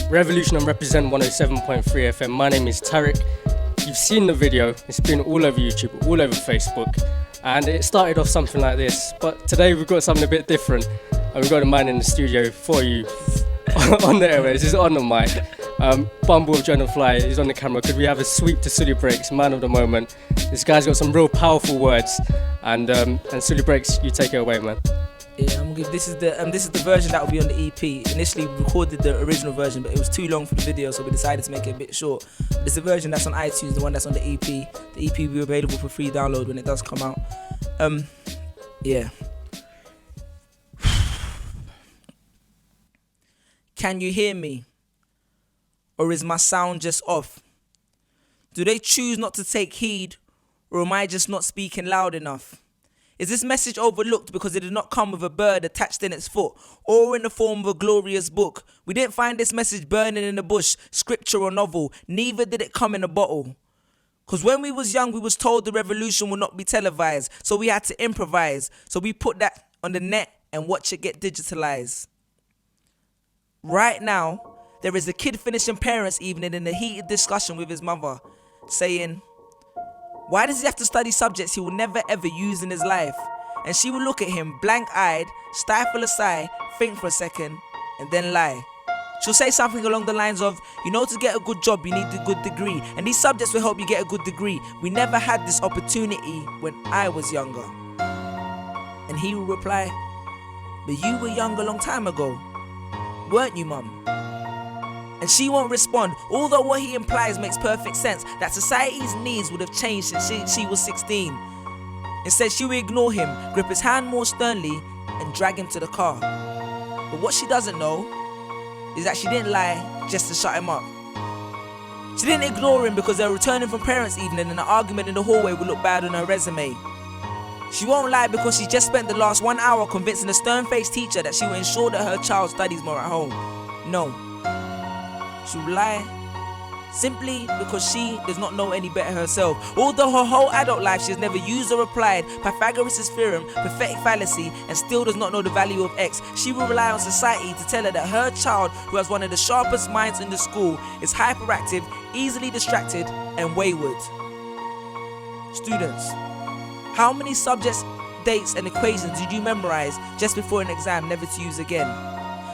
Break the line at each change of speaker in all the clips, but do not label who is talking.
Revolution and Represent 107.3 FM. My name is Tarek. You've seen the video, it's been all over YouTube, all over Facebook, and it started off something like this. But today we've got something a bit different, and we've got a man in the studio for you on the airways. He's on the mic. Bumble of Jonah Fly, he's on the camera. Could we have a sweep to Suli Breaks, man of the moment? This guy's got some real powerful words, and Suli Breaks, you take it away, man.
Yeah, I'm good. This is the version that will be on the EP. Initially, we recorded the original version, but it was too long for the video, so we decided to make it a bit short. But it's the version that's on iTunes, the one that's on the EP. The EP will be available for free download when it does come out. Yeah. Can you hear me? Or is my sound just off? Do they choose not to take heed, or am I just not speaking loud enough? Is this message overlooked because it did not come with a bird attached in its foot or in the form of a glorious book? We didn't find this message burning in the bush, scripture or novel. Neither did it come in a bottle. Because when we was young, we was told the revolution will not be televised. So we had to improvise. So we put that on the net and watch it get digitalized. Right now, there is a kid finishing parents' evening in a heated discussion with his mother, saying, why does he have to study subjects he will never ever use in his life? And she will look at him blank-eyed, stifle a sigh, think for a second, and then lie. She'll say something along the lines of, you know, to get a good job you need a good degree, and these subjects will help you get a good degree. We never had this opportunity when I was younger. And he will reply, but you were young a long time ago, weren't you, mum? And she won't respond, although what he implies makes perfect sense, that society's needs would have changed since she was 16. Instead, she will ignore him, grip his hand more sternly, and drag him to the car. But what she doesn't know is that she didn't lie just to shut him up. She didn't ignore him because they were returning from parents' evening and an argument in the hallway would look bad on her resume. She won't lie because she just spent the last 1 hour convincing a stern-faced teacher that she will ensure that her child studies more at home. No. She will lie simply because she does not know any better herself. Although her whole adult life she has never used or applied Pythagoras' theorem, pathetic fallacy, and still does not know the value of X, she will rely on society to tell her that her child, who has one of the sharpest minds in the school, is hyperactive, easily distracted, and wayward. Students, how many subjects, dates, and equations did you memorize just before an exam never to use again?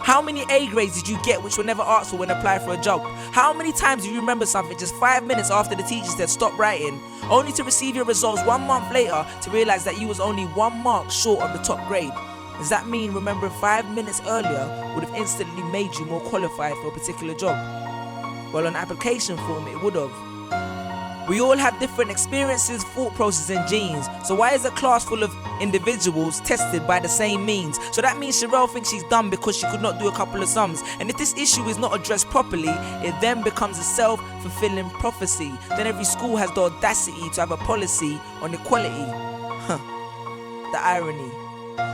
How many A grades did you get which were never asked for when applied for a job? How many times do you remember something just 5 minutes after the teacher said stop writing, only to receive your results 1 month later to realize that you was only 1 mark short of the top grade? Does that mean remembering 5 minutes earlier would have instantly made you more qualified for a particular job? Well, on application form it would have. We all have different experiences, thought processes, and genes. So why is a class full of individuals tested by the same means? So that means Sherelle thinks she's dumb because she could not do a couple of sums. And if this issue is not addressed properly, it then becomes a self-fulfilling prophecy. Then every school has the audacity to have a policy on equality. The irony.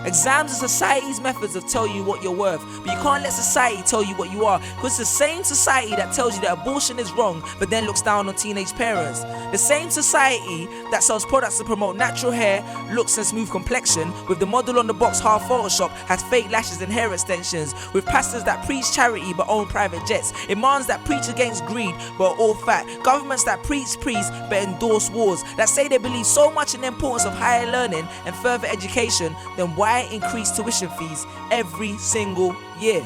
Exams are society's methods of telling you what you're worth, but you can't let society tell you what you are, because it's the same society that tells you that abortion is wrong but then looks down on teenage parents. The same society that sells products to promote natural hair, looks and smooth complexion, with the model on the box half Photoshop, has fake lashes and hair extensions, with pastors that preach charity but own private jets, imams that preach against greed but are all fat, governments that preach peace but endorse wars, that say they believe so much in the importance of higher learning and further education, then why increase tuition fees every single year?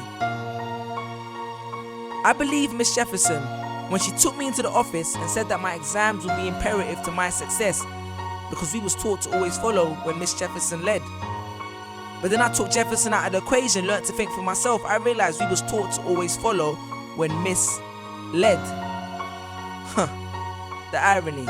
I believe Miss Jefferson when she took me into the office and said that my exams would be imperative to my success, because we was taught to always follow when Miss Jefferson led. But then I took Jefferson out of the equation, learned to think for myself. I realized we was taught to always follow when Miss led. The irony.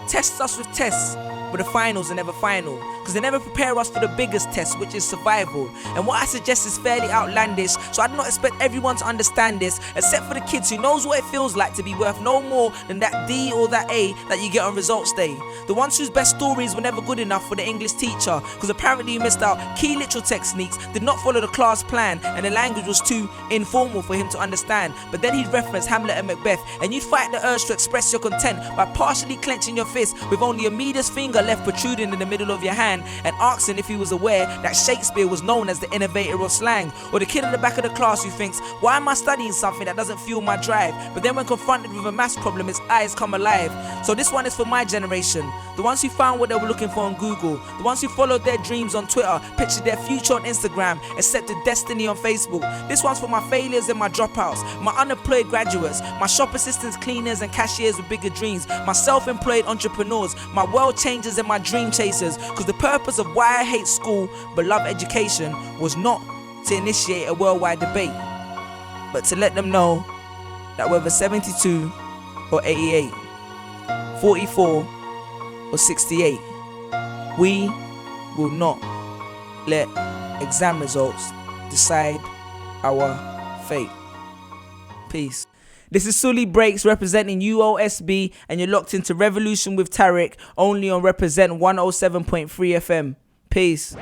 Test us with tests, but the finals are never final, because they never prepare us for the biggest test, which is survival. And what I suggest is fairly outlandish, so I do not expect everyone to understand this, except for the kids who knows what it feels like to be worth no more than that D or that A that you get on results day. The ones whose best stories were never good enough for the English teacher, because apparently you missed out key literal techniques, did not follow the class plan, and the language was too informal for him to understand. But then he'd reference Hamlet and Macbeth, and you'd fight the urge to express your content by partially clenching your fist with only a medius finger finger left protruding in the middle of your hand and asking if he was aware that Shakespeare was known as the innovator of slang. Or the kid at the back of the class who thinks, why am I studying something that doesn't fuel my drive? But then when confronted with a maths problem, his eyes come alive. So this one is for my generation, the ones who found what they were looking for on Google, the ones who followed their dreams on Twitter, pictured their future on Instagram, accepted destiny on Facebook. This one's for my failures and my dropouts, my unemployed graduates, my shop assistants, cleaners and cashiers with bigger dreams, my self-employed entrepreneurs, my world changers and my dream chasers. Cause the purpose of why I hate school but love education was not to initiate a worldwide debate, but to let them know that whether 72 or 88, 44 or 68, we will not let exam results decide our fate. Peace. This is Suli Breaks representing UOSB, and you're locked into Revolution with Tarek, only on Reprezent 107.3 FM. Peace.